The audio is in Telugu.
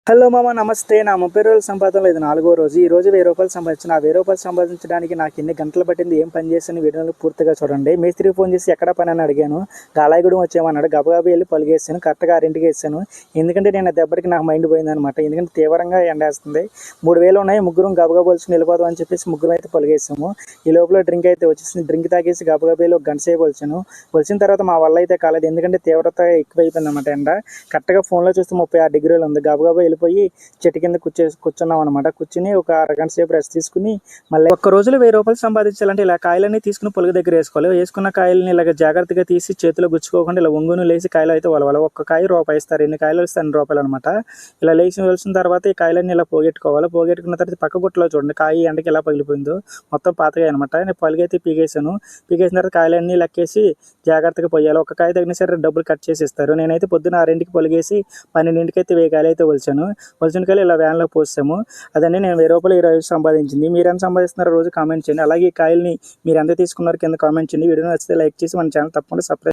హలో మామ నమస్తే. నా 30 రోజుల సంపాదనలో ఇది 4వ రోజు. ఈ రోజు రూ. 1000 సంపాదించాను. ఆ రూ. 1000 సంపాదించడానికి నాకు ఎన్ని గంటలు పట్టింది, ఏం పని చేశాను వీడియోలో పూర్తిగా చూడండి. మేస్త్రికి ఫోన్ చేసి ఎక్కడ పని అని అడిగాను. గాలాయగూడెం వచ్చేయమన్నాడు. గబగబా వెళ్ళి పలిగేసాను. కరెక్ట్గా 6ంటికి వేసాను. ఎందుకంటే నేను దెబ్బకి నాకు మైండ్ పోయిందనమాట. ఎందుకంటే తీవ్రంగా ఎండేస్తుంది. 3000 ఉన్నాయి, ముగ్గురం గబగబా వలుచుకుని వెళ్ళిపోదాం అని చెప్పేసి ముగ్గురం అయితే పలిగేసాము. ఈ లోపల డ్రింక్ అయితే వచ్చేసింది. డ్రింక్ తాగేసి గబగబా వెళ్ళి ఒక గంట సేపు వలిచాను. వలిచిన తర్వాత మా వల్ల అయితే కాలేదు, ఎందుకంటే తీవ్రత ఎక్కువైపోయింది అనమాట. ఎండ కరెక్ట్గా ఫోన్లో చూస్తే 36 డిగ్రీలు ఉంది. గబగబా వెళ్ళిపోయి చెట్టు కింద కూర్చున్నాం అనమాట. కూర్చుని ఒక అరగంట సేపు రెస్ట్ తీసుకుని మళ్ళీ ఒక్క రోజులో రూ. 1000 సంపాదించాలంటే ఇలా కాయలన్నీ తీసుకుని పొలుగు దగ్గర వేసుకోవాలి. వేసుకున్న కాయలని ఇలాగ జాగ్రత్తగా తీసి చేతిలో గుచ్చుకోకుండా ఇలా ఒంగును లేసి కాయలు అయితే వలవాలి. ఒక్క కాయ రూపాయి ఇస్తారు, ఎన్ని కాయలు వస్తే అన్ని రూపాయలు అనమాట. ఇలా వేసిన తర్వాత ఈ కాయలన్నీ ఇలా పోగొట్టుకోవాలి. పోగొట్టుకున్న తర్వాత పక్క గుట్టలో చూడండి కాయ ఎండకి ఎలా పగిలిపోయిందో, మొత్తం పాతగా అనమాట. నేను పలుగైతే పీగేసాను. పీగేసిన తర్వాత కాయలన్నీ లెక్కేసి జాగ్రత్తగా పోయాలి. ఒక కాయ తగిన సరే డబ్బులు కట్ చేసి ఇస్తారు. నేనైతే పొద్దున్న 6ంటికి పొలిగేసి 12ంటికి అయితే 1000 కాయలు అయితే వలిచాను. వలసిన కాయలు ఇలా వ్యాన్లో పోసాము. అదండి నేను రూ. 1000 ఈ రోజు సంపాదించింది. మీరు ఎంత సంపాదిస్తున్నారో రోజు కామెంట్ చేయండి. అలాగే ఈ కాయల్ని మీరు ఎంత తీసుకున్నారో కింద కామెంట్ చేయండి. వీడియో నచ్చితే లైక్ చేసి మన ఛానల్ తప్పకుండా సబ్స్క్రైబ్